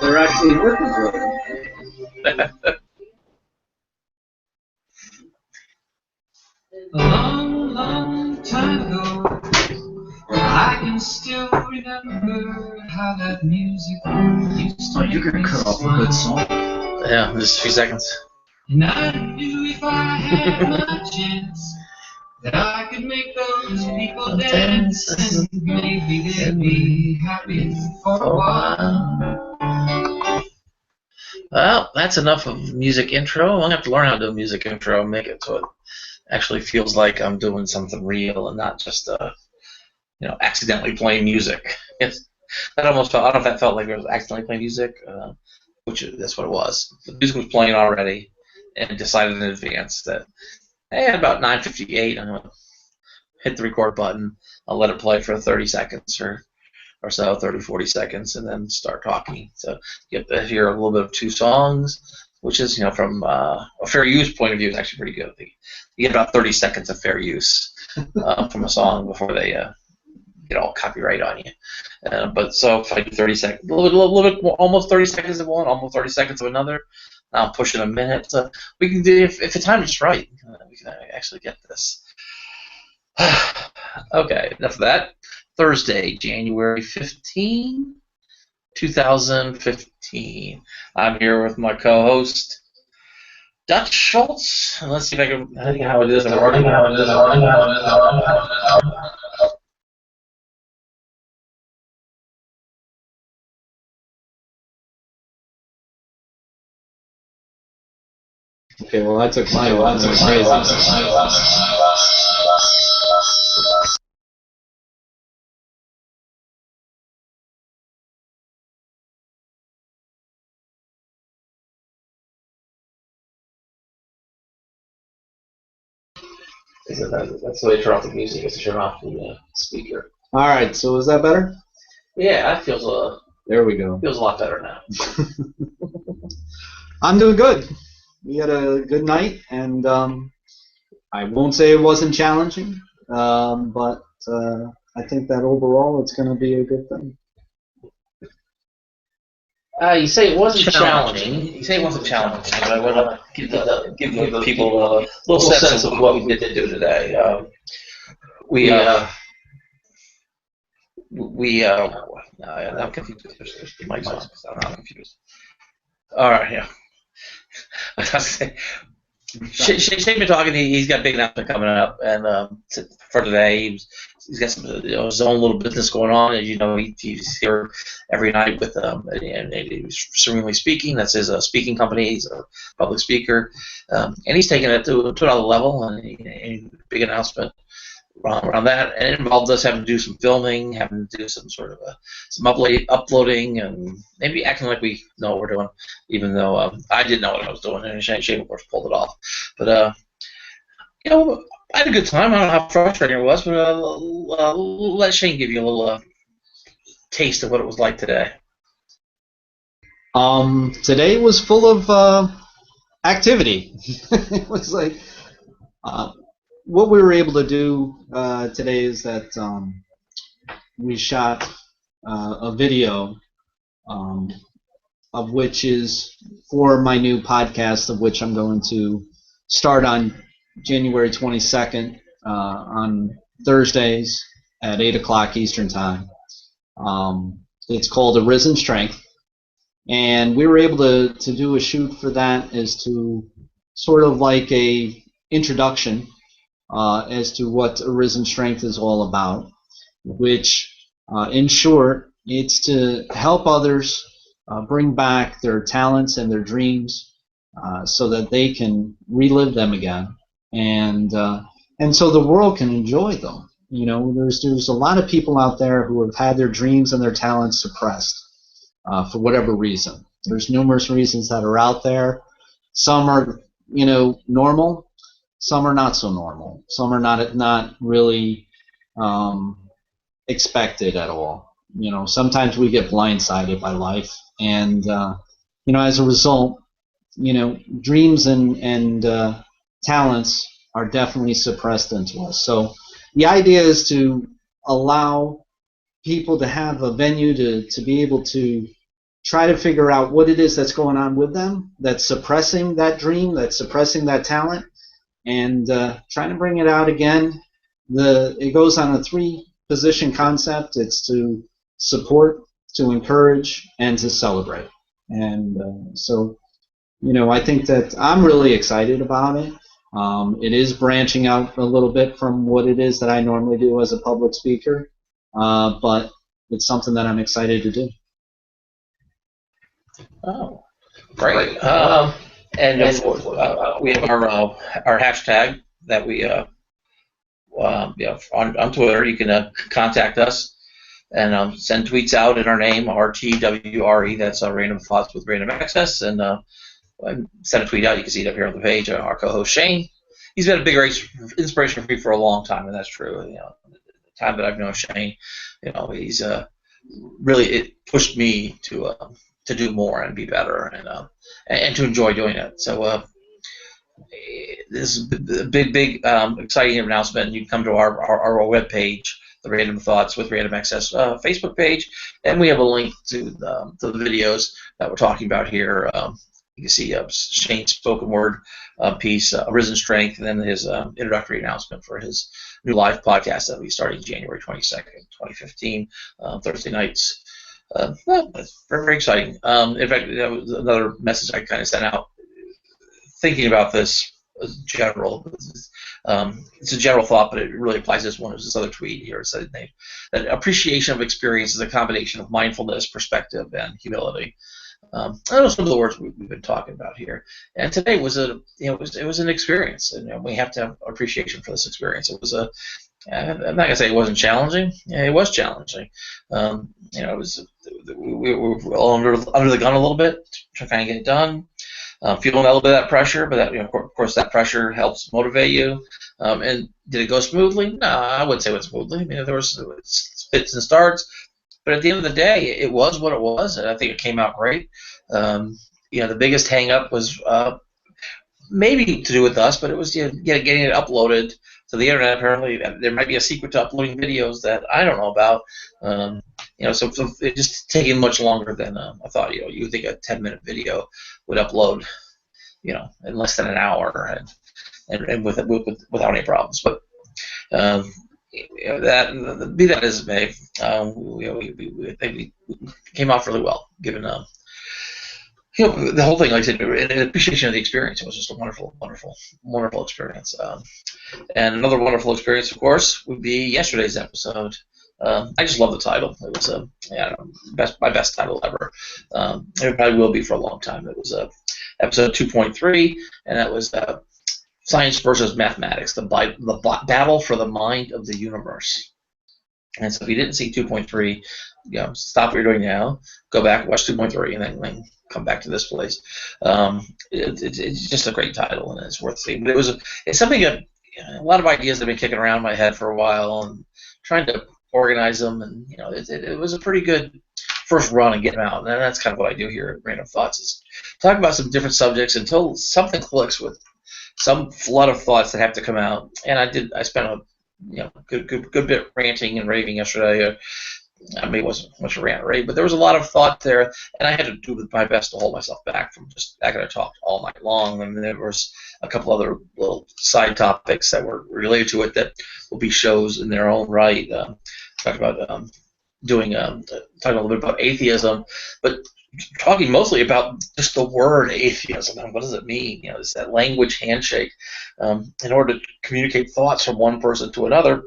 They're actually working good. A long, long time ago, I can still remember how that music used to Oh, you're gonna cut off a good song. Yeah, just a few seconds. And I knew if I had my chance that I could make those people dance, and maybe they'd be happy for a while. Well, that's enough of music intro. I'm gonna have to learn how to do a music intro and make it so it actually feels like I'm doing something real and not just accidentally playing music. That almost felt, I don't know if that felt like I was accidentally playing music, which that's what it was. The music was playing already, and decided in advance that hey, at about 9:58, I'm gonna hit the record button. I'll let it play for 30 seconds or so, 30, 40 seconds, and then start talking. So you get to hear a little bit of two songs, which is, from a fair use point of view, is actually pretty good. You get about 30 seconds of fair use from a song before they get all copyright on you. But so if I do 30 seconds, a little bit more, almost 30 seconds of one, almost 30 seconds of another, now I'm pushing a minute. So we can do, if the time is right, we can actually get this. Okay, enough of that. Thursday, January 15, 2015. I'm here with my co-host, Dutch Schultz. And let's see if I think how it is. Okay, well that took my while. That's crazy. That's the way to turn off the music, is to turn off the speaker. All right, so is that better? Yeah, that feels There we go. feels a lot better now. I'm doing good. We had a good night, and I won't say it wasn't challenging, but I think that overall it's going to be a good thing. You say it wasn't challenging. You say it wasn't challenging, but I want to give the people a little sense of what we did do today. I'm confused. There's the mic's on, so I'm confused. All right, yeah. I was going to say, Shane's been talking. He's got a big announcement coming up, and for today, he's got some his own little business going on. As you know, he's here every night with and he's Serenely Speaking. That's his speaking company. He's a public speaker, and he's taking it to another level. And a big announcement around that, and it involved us having to do some filming, having to do some sort of some uploading, and maybe acting like we know what we're doing, even though I didn't know what I was doing, and Shane of course pulled it off. But I had a good time. I don't know how frustrating it was, but let Shane give you a little taste of what it was like today. Today was full of activity. It was like what we were able to do today is that we shot a video of which is for my new podcast, of which I'm going to start on January 22nd on Thursdays at 8 o'clock Eastern Time. It's called Arisen Strength, and we were able to do a shoot for that as to sort of like a introduction as to what Arisen Strength is all about, which in short, it's to help others bring back their talents and their dreams so that they can relive them again, and so the world can enjoy them. There's a lot of people out there who have had their dreams and their talents suppressed for whatever reason. There's numerous reasons that are out there. Some are, normal. Some are not so normal. Some are not really expected at all. Sometimes we get blindsided by life, and as a result, dreams and talents are definitely suppressed into us. So the idea is to allow people to have a venue to be able to try to figure out what it is that's going on with them, that's suppressing that dream, that's suppressing that talent, and trying to bring it out again. It goes on a 3-position concept. It's to support, to encourage, and to celebrate. And so, I think that I'm really excited about it. It is branching out a little bit from what it is that I normally do as a public speaker, but it's something that I'm excited to do. Oh, great. And we have our hashtag that we on Twitter. You can contact us and send tweets out in our name, RTWRE. That's Random Thoughts with Random Access. And send a tweet out. You can see it up here on the page. Our co-host Shane, he's been a big inspiration for me for a long time, and that's true. The time that I've known Shane, he's really it pushed me to do more and be better and to enjoy doing it. So this is a big exciting announcement. You can come to our webpage, the Random Thoughts with Random Access Facebook page, and we have a link to the videos that we're talking about here. You can see Shane's spoken word piece, Arisen Strength, and then his introductory announcement for his new live podcast that will be starting January 22nd, 2015, Thursday nights. It's very, very exciting. In fact, that was another message I kind of sent out thinking about this as general. It's a general thought, but it really applies to this one. There's this other tweet here. It said that appreciation of experience is a combination of mindfulness, perspective, and humility. Those are some of the words we've been talking about here. And today was it was an experience, and we have to have appreciation for this experience. It was I'm not gonna say it wasn't challenging. Yeah, it was challenging. It was we were all under the gun a little bit to kind of get it done. Feeling a little bit of that pressure, but that, of course, that pressure helps motivate you. And did it go smoothly? No, I wouldn't say it went smoothly. There was fits and starts, but at the end of the day, it was what it was, and I think it came out great. The biggest hang-up was maybe to do with us, but it was getting it uploaded to the internet. Apparently, there might be a secret to uploading videos that I don't know about. So it just taking much longer than I thought. You would think a 10-minute video would upload, in less than an hour and without any problems. But that be that as it may, we came off really well, given the whole thing. Like I said, an appreciation of the experience. It was just a wonderful, wonderful, wonderful experience. And another wonderful experience, of course, would be yesterday's episode. I just love the title. It was my best title ever. It probably will be for a long time. It was episode 2.3, and that was Science versus Mathematics, the battle for the mind of the universe. And so if you didn't see 2.3, stop what you're doing now, go back, watch 2.3, and then come back to this place. It's just a great title, and it's worth seeing. But it's something that a lot of ideas have been kicking around in my head for a while, and trying to organize them, and it was a pretty good first run and get them out. And that's kind of what I do here at Random Thoughts, is talk about some different subjects until something clicks with some flood of thoughts that have to come out. And I spent a good bit ranting and raving yesterday. I mean, it wasn't much of a rant or rave, but there was a lot of thought there, and I had to do my best to hold myself back from just I could have talked all night long. And there was a couple other little side topics that were related to it that will be shows in their own right. Talked about talking a little bit about atheism, but talking mostly about just the word atheism and what does it mean. It's that language handshake. In order to communicate thoughts from one person to another,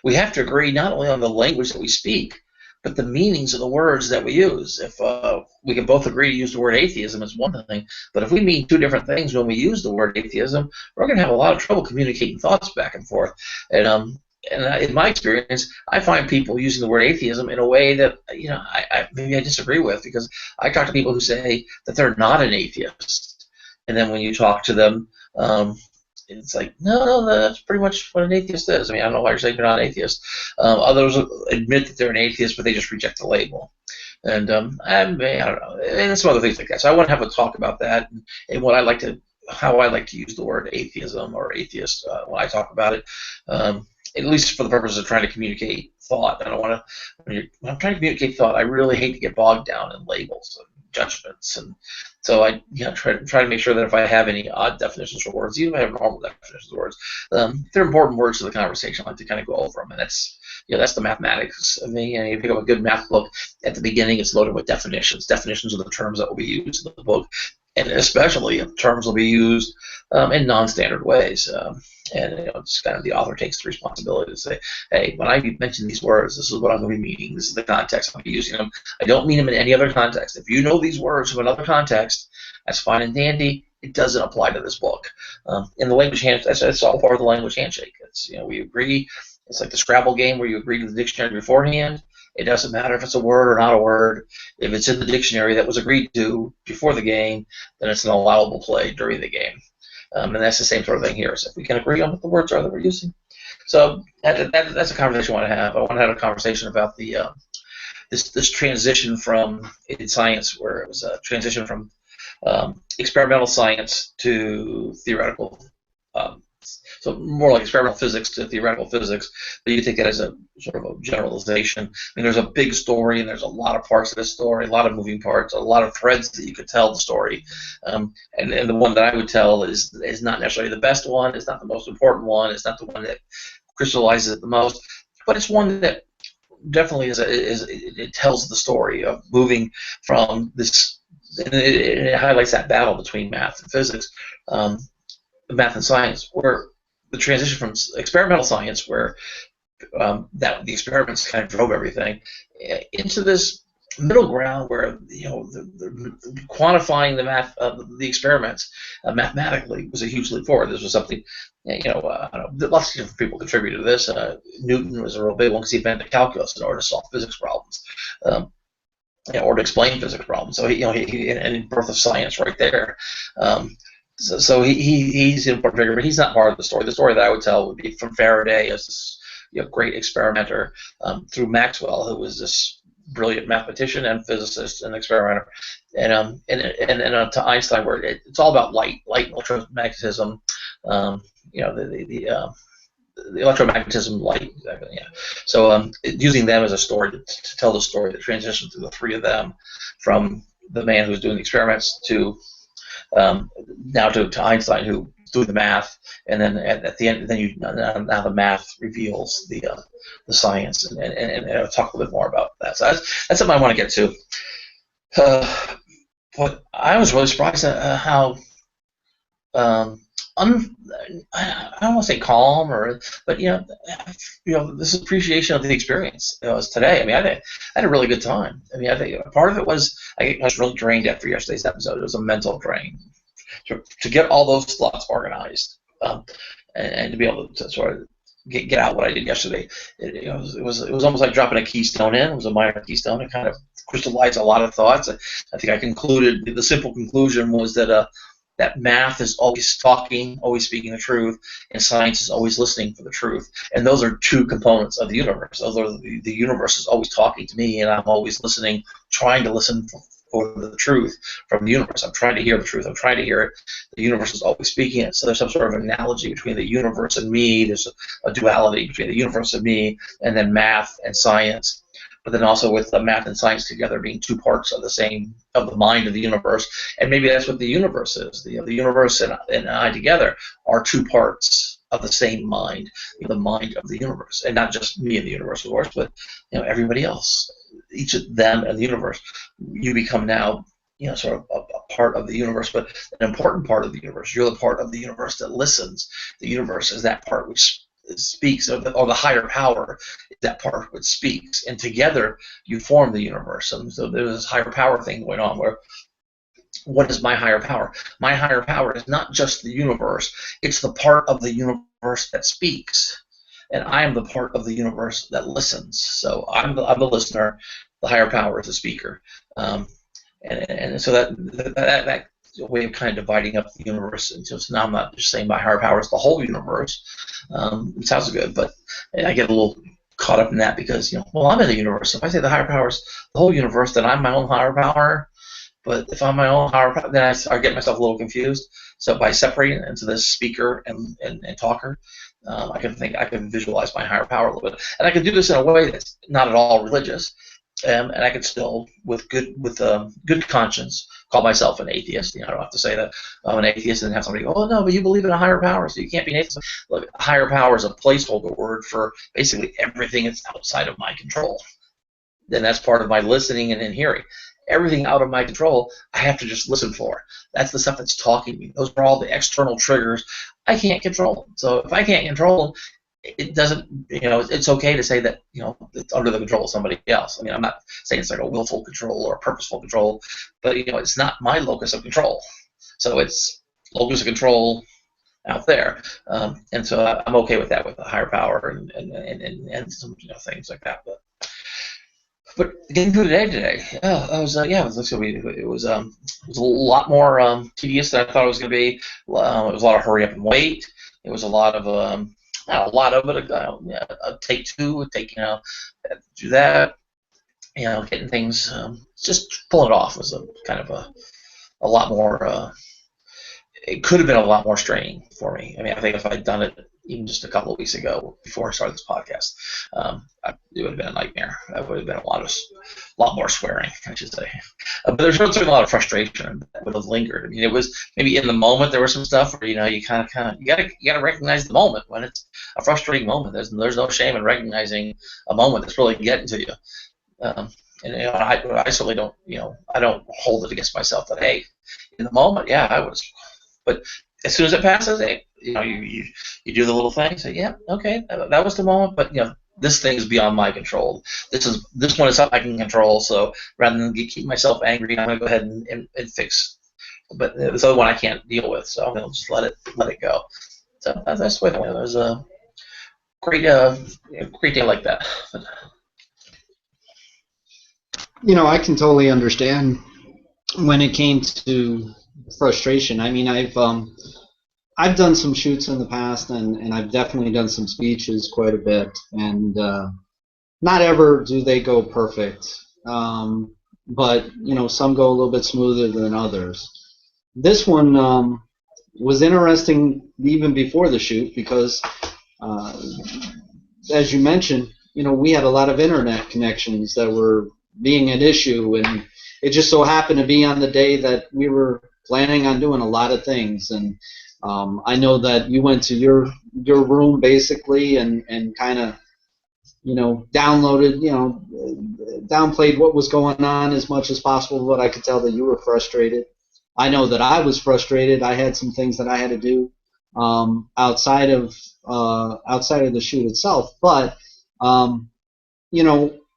we have to agree not only on the language that we speak, but the meanings of the words that we use. If we can both agree to use the word atheism, it's one thing, but if we mean two different things when we use the word atheism, we're going to have a lot of trouble communicating thoughts back and forth. And in my experience, I find people using the word atheism in a way that maybe I disagree with, because I talk to people who say that they're not an atheist, and then when you talk to them, it's like, no, that's pretty much what an atheist is. I mean, I don't know why you're saying you're not an atheist. Others admit that they're an atheist, but they just reject the label. And I don't know, and some other things like that. So I want to have a talk about that, and what I like to how I like to use the word atheism or atheist when I talk about it, at least for the purpose of trying to communicate thought. I don't want to. When I'm trying to communicate thought, I really hate to get bogged down in labels and judgments, and so I try to make sure that if I have any odd definitions for words, even if I have normal definitions of words, they're important words to the conversation. I like to kind of go over them, and that's the mathematics of me. And you pick up a good math book, at the beginning it's loaded with definitions of the terms that will be used in the book, and especially if terms will be used in non-standard ways. And it's kind of the author takes the responsibility to say, hey, when I mention these words, this is what I'm going to be meaning. This is the context I'm going to be using them. I don't mean them in any other context. If you know these words from another context, that's fine and dandy. It doesn't apply to this book. In the language handshake, it's all part of the language handshake. It's we agree. It's like the Scrabble game where you agree to the dictionary beforehand. It doesn't matter if it's a word or not a word. If it's in the dictionary that was agreed to before the game, then it's an allowable play during the game. And that's the same sort of thing here. So if we can agree on what the words are that we're using. So that's a conversation I want to have. I want to have a conversation about the this transition from in science, where it was a transition from experimental science to theoretical. So more like experimental physics to theoretical physics, but you take that as a sort of a generalization. I mean, there's a big story, and there's a lot of parts of this story, a lot of moving parts, a lot of threads that you could tell the story. And the one that I would tell is not necessarily the best one, it's not the most important one, it's not the one that crystallizes it the most, but it's one that definitely it tells the story of moving from this, and it highlights that battle between math and physics, math and science, where the transition from experimental science, where that the experiments kind of drove everything, into this middle ground where the quantifying the math the experiments mathematically was a huge leap forward. This was something I don't know, lots of different people contributed to this. Newton was a real big one because he invented calculus in order to solve physics problems. Or to explain physics problems. So he and birth of science right there. So he's an important figure, but he's not part of the story. The story that I would tell would be from Faraday as this great experimenter, through Maxwell, who was this brilliant mathematician and physicist and experimenter, and to Einstein, where it's all about light and electromagnetism. The electromagnetism, light, exactly. Yeah. So using them as a story to tell the story, the transition through the three of them, from the man who was doing the experiments to now to Einstein, who doing the math, and then at the end, now the math reveals the science, and I'll talk a little bit more about that. So that's something I want to get to. But I was really surprised at how I don't want to say calm, but this appreciation of the experience was today. I mean, I had a really good time. I mean, I think part of it was I was really drained after yesterday's episode. It was a mental drain to get all those thoughts organized, and to be able to sort of get out what I did yesterday. It was almost like dropping a keystone in. It was a minor keystone. It kind of crystallized a lot of thoughts. I think I concluded, the simple conclusion was that that math is always talking, always speaking the truth, and science is always listening for the truth. And those are two components of the universe. Those are the universe is always talking to me, and I'm always listening, trying to listen for the truth from the universe. I'm trying to hear the truth. I'm trying to hear it. The universe is always speaking it. So there's some sort of analogy between the universe and me. There's a duality between the universe and me, and then math and science. But then also with the math and science together being two parts of the mind of the universe, and maybe that's what the universe is. The universe and I together are two parts of the same mind, the mind of the universe, and not just me and the universe, of course, but everybody else, each of them and the universe. You become now sort of a part of the universe, but an important part of the universe. You're the part of the universe that listens. The universe is that part which speaks, or the higher power is that part which speaks, and together you form the universe. And so there's this higher power thing going on, where what is my higher power? My higher power is not just the universe, it's the part of the universe that speaks, and I am the part of the universe that listens. So I'm the listener, the higher power is the speaker, and so that way of kind of dividing up the universe into, so now I'm not just saying my higher power is the whole universe. It sounds good, but I get a little caught up in that because I'm in the universe. If I say the higher power is the whole universe, then I'm my own higher power. But if I'm my own higher power, then I get myself a little confused. So by separating it into this speaker and talker, I can visualize my higher power a little bit, and I can do this in a way that's not at all religious, and I can still, with good conscience, call myself an atheist. I don't have to say that I'm an atheist and have somebody go, oh no, but you believe in a higher power, so you can't be an atheist. Look, a higher power is a placeholder word for basically everything that's outside of my control. Then that's part of my listening and hearing. Everything out of my control, I have to just listen for. That's the stuff that's talking to me. Those are all the external triggers. I can't control them. So if I can't control them, it doesn't, it's okay to say that, it's under the control of somebody else. I mean, I'm not saying it's like a willful control or a purposeful control, but, it's not my locus of control. So it's locus of control out there. And so I'm okay with that, with the higher power and some, things like that. But getting through the day today, it was a lot more tedious than I thought it was going to be. It was a lot of hurry up and wait. It was a lot of not a lot of it. A take two, do that. Getting things, just pulling it off was a lot more. It could have been a lot more straining for me. I mean, I think if I'd done it even just a couple of weeks ago before I started this podcast, it would have been a nightmare. That would have been a lot more swearing, I should say. But there's certainly a lot of frustration that would have lingered. I mean, it was maybe in the moment there was some stuff where you gotta recognize the moment when it's a frustrating moment. There's no shame in recognizing a moment that's really getting to you. I certainly don't. I don't hold it against myself that, hey, in the moment, yeah, I was. But as soon as it passes, you do the little thing. Say, yeah, okay, that was the moment. But this thing is beyond my control. This one is something I can control. So rather than keep myself angry, I'm gonna go ahead and fix. But this other one I can't deal with, so I'm gonna just let it go. So that's the way it was a great day like that. I can totally understand when it came to frustration. I mean, I've done some shoots in the past, and I've definitely done some speeches quite a bit, and not ever do they go perfect, but some go a little bit smoother than others. This one was interesting even before the shoot because, as you mentioned, we had a lot of internet connections that were being an issue, and it just so happened to be on the day that we were planning on doing a lot of things. And I know that you went to your room basically and kind of downloaded, downplayed what was going on as much as possible, but I could tell that you were frustrated. I know that I was frustrated. I had some things that I had to do outside of the shoot itself, but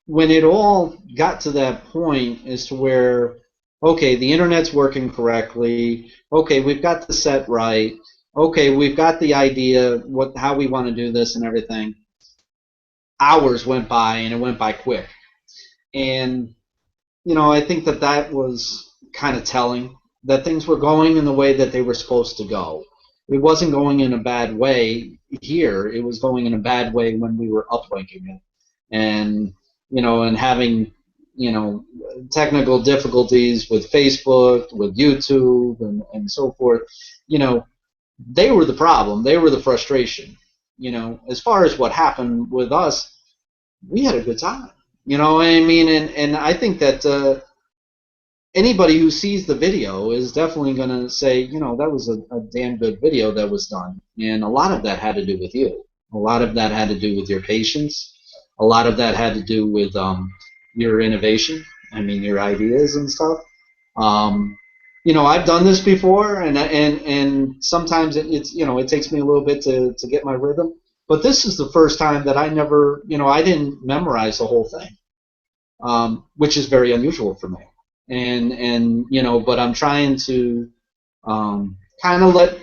when it all got to that point as to where, okay, the internet's working correctly, okay, we've got the set right, okay, we've got the idea how we want to do this and everything, hours went by, and it went by quick. And I think that was kind of telling that things were going in the way that they were supposed to go. It wasn't going in a bad way here. It was going in a bad way when we were uplinking it. And and having, technical difficulties with Facebook, with YouTube, and so forth, they were the problem. They were the frustration. As far as what happened with us, we had a good time. You know what I mean? And I think that anybody who sees the video is definitely going to say, that was a damn good video that was done. And a lot of that had to do with you. A lot of that had to do with your patience. A lot of that had to do with your innovation. I mean, your ideas and stuff. I've done this before, and sometimes it takes me a little bit to get my rhythm. But this is the first time that I never, I didn't memorize the whole thing, which is very unusual for me. And but I'm trying to kind of let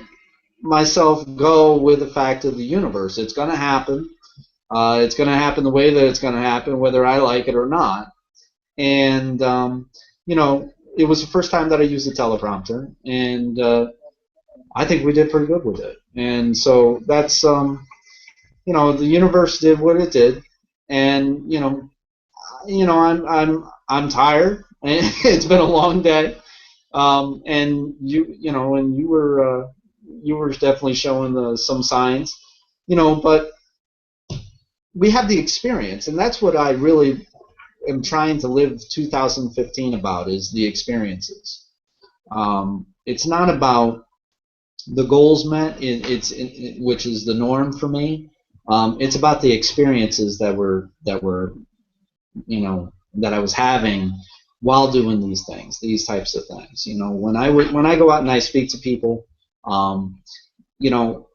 myself go with the fact of the universe. It's going to happen. It's going to happen the way that it's going to happen, whether I like it or not. And, it was the first time that I used a teleprompter, and I think we did pretty good with it. And so that's, the universe did what it did, and, I'm tired. It's been a long day, And and you were definitely showing some signs, but we have the experience, and that's what I really am trying to live 2015 about, is the experiences. It's not about the goals met, which is the norm for me. It's about the experiences that I was having while doing these things, these types of things. When I go out and I speak to people, you know,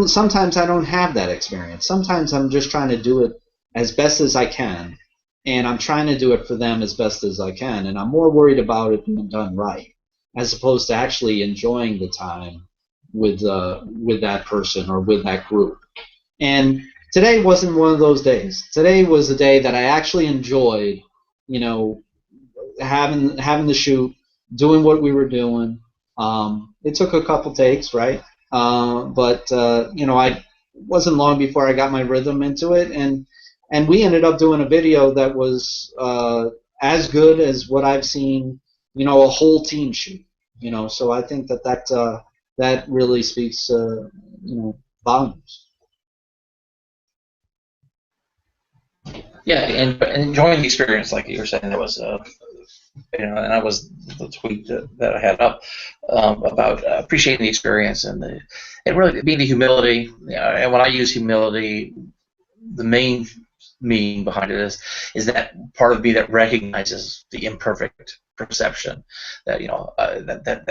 sometimes I don't have that experience. Sometimes I'm just trying to do it as best as I can, and I'm trying to do it for them as best as I can, and I'm more worried about it being done right, as opposed to actually enjoying the time with that person or with that group. And today wasn't one of those days. Today was a day that I actually enjoyed, having the shoot, doing what we were doing. It took a couple takes, right? But I wasn't long before I got my rhythm into it, and we ended up doing a video that was as good as what I've seen, a whole team shoot. So I think that really speaks, volumes. Yeah, and enjoying the experience, like you were saying, that was, and that was the tweet that I had up about appreciating the experience and really being the humility. And when I use humility, the main meaning behind it is that part of me that recognizes the imperfect perception that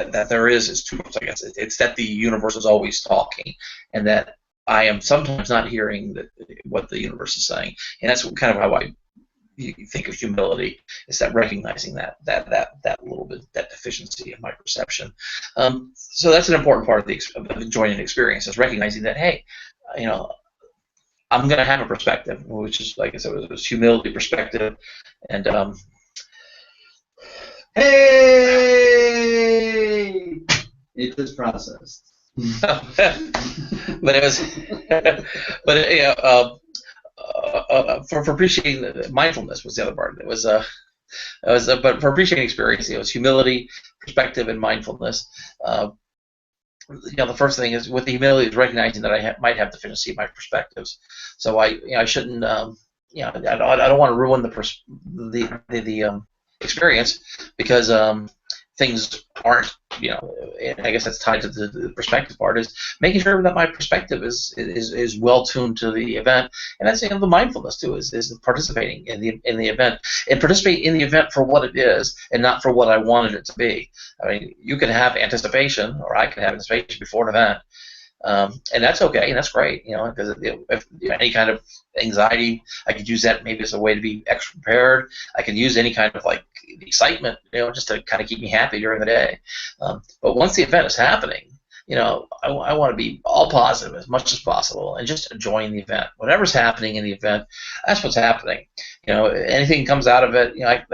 that there is too much. I guess it's that the universe is always talking, and that I am sometimes not hearing what the universe is saying, and that's kind of how I think of humility, is that recognizing that little bit, that deficiency in my perception. So that's an important part of enjoying an experience, is recognizing that, hey, I'm going to have a perspective, which is, like I said, it was humility perspective, and hey, it was processed. but it was, for appreciating mindfulness was the other part. But for appreciating experience, it was humility, perspective, and mindfulness. The first thing is, with the humility, is recognizing that I might have deficiency in my perspectives. So I shouldn't, I don't want to ruin the experience because things aren't, and I guess that's tied to the perspective part, is making sure that my perspective is well tuned to the event, and that's the mindfulness too, is participating in the event, and participate in the event for what it is and not for what I wanted it to be. I mean, you can have anticipation, or I can have anticipation before an event. And that's okay, and that's great, because if any kind of anxiety, I could use that maybe as a way to be extra prepared. I can use any kind of excitement, just to kind of keep me happy during the day. But once the event is happening, I want to be all positive as much as possible and just enjoying the event. Whatever's happening in the event, that's what's happening. Anything comes out of it, I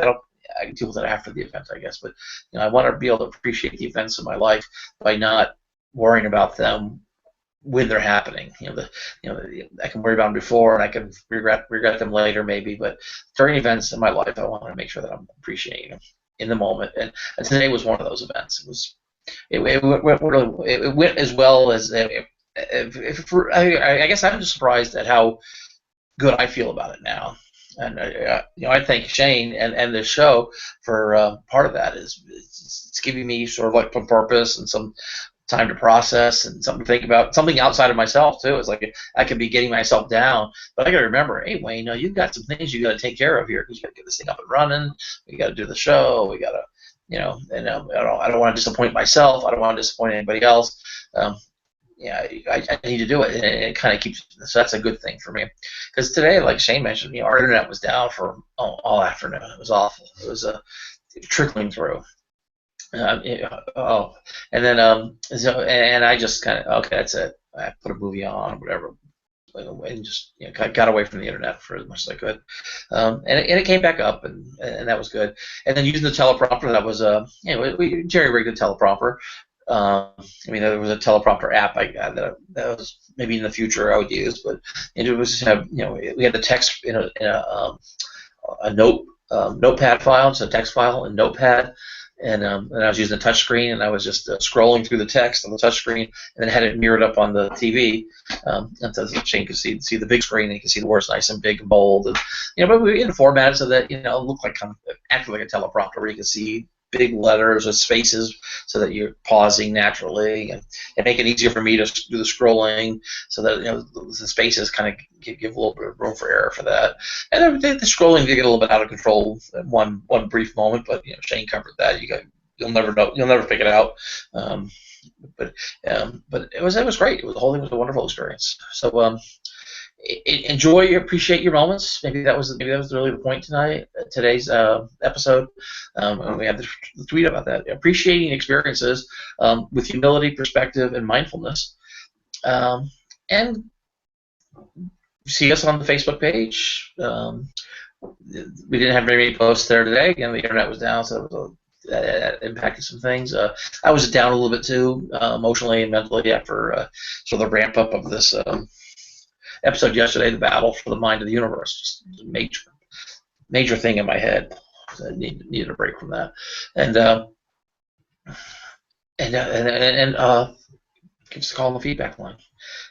can deal with it after the event, I guess. But I want to be able to appreciate the events in my life by not worrying about them when they're happening. I can worry about them before, and I can regret them later, maybe. But during events in my life, I want to make sure that I'm appreciating them in the moment. And today was one of those events. It went as well as. I guess I'm just surprised at how good I feel about it now. And I thank Shane and the show for part of that. It's giving me sort of some purpose and some time to process and something to think about, something outside of myself too. It's like I could be getting myself down, but I got to remember, hey Wayne, you've got some things you got to take care of here, because you got to get this thing up and running. We got to do the show. We got to, and I don't want to disappoint myself. I don't want to disappoint anybody else. I need to do it, and it kind of keeps. So that's a good thing for me, because today, like Shane mentioned, our internet was down for all afternoon. It was awful. It was trickling through. And then and I just kind of, okay, that's it. I put a movie on, whatever, and just got away from the internet for as much as I could. And it came back up, and that was good. And then using the teleprompter, that was we jerry-rigged the teleprompter. There was a teleprompter app I got that was maybe in the future I would use, but it was we had the text in a notepad file, so a text file in Notepad. and I was using a touch screen, and I was just scrolling through the text on the touch screen, and then had it mirrored up on the TV, and so Shane could see the big screen, and he could see the words nice and big and bold, and but we formatted so that it looked like acted like a teleprompter where you could see big letters or spaces so that you're pausing naturally, and make it easier for me to do the scrolling so that the spaces kind of give a little bit of room for error for that. And the scrolling did get a little bit out of control at one brief moment, but Shane covered that. You'll never know, you'll never pick it out. But it was great. The whole thing was a wonderful experience. So appreciate your moments. Maybe that was really the point today's episode. And we had the tweet about that. Appreciating experiences with humility, perspective, and mindfulness. And see us on the Facebook page. We didn't have very many posts there today. Again, the internet was down, so that impacted some things. I was down a little bit too, emotionally and mentally, after sort of the ramp up of this episode yesterday, the battle for the mind of the universe. Just a major thing in my head. I needed a break from that, and give us a call on the feedback line.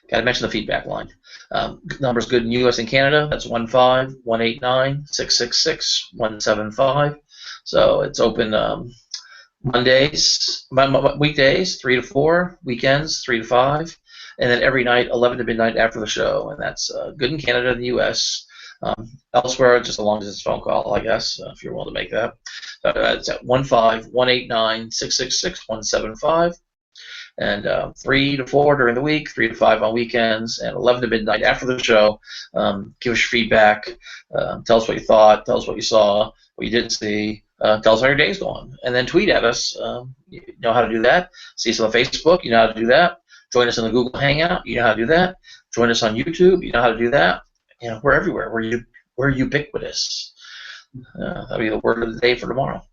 Got to mention the feedback line. Number's good in U.S. and Canada. That's 1-5-189-666-175. So it's open weekdays 3 to 4, weekends 3 to 5, and then every night 11 to midnight after the show. And that's good in Canada and the U.S. Elsewhere, just a long-distance phone call, I guess, if you're willing to make that. It's at 1-5-189-666-175. And 3 to 4 during the week, 3 to 5 on weekends, and 11 to midnight after the show. Give us your feedback. Tell us what you thought. Tell us what you saw, what you didn't see. Tell us how your day's going. And then tweet at us. You know how to do that. See us on Facebook. You know how to do that. Join us in the Google Hangout. You know how to do that. Join us on YouTube. You know how to do that. We're everywhere. We're ubiquitous. That'll be the word of the day for tomorrow.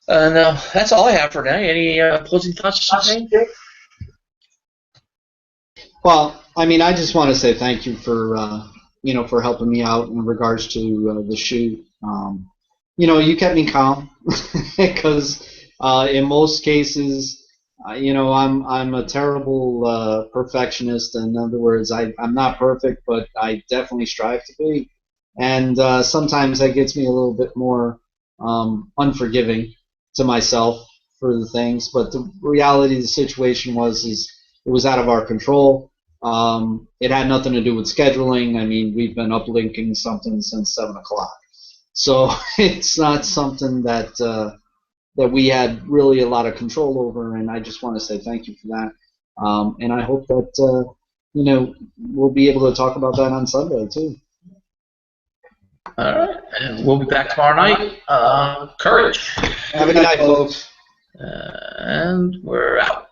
And that's all I have for today. Any closing thoughts, Shane? Well, I mean, I just want to say thank you for for helping me out in regards to the shoot. You kept me calm because in most cases, I'm a terrible perfectionist. In other words, I'm not perfect, but I definitely strive to be. And sometimes that gets me a little bit more unforgiving to myself for the things. But the reality of the situation was it was out of our control. It had nothing to do with scheduling. I mean, we've been uplinking something since 7 o'clock. So it's not something that we had really a lot of control over, and I just want to say thank you for that. And I hope that we'll be able to talk about that on Sunday too. All right, and we'll be back tomorrow night. Courage. Have a good night, folks. And we're out.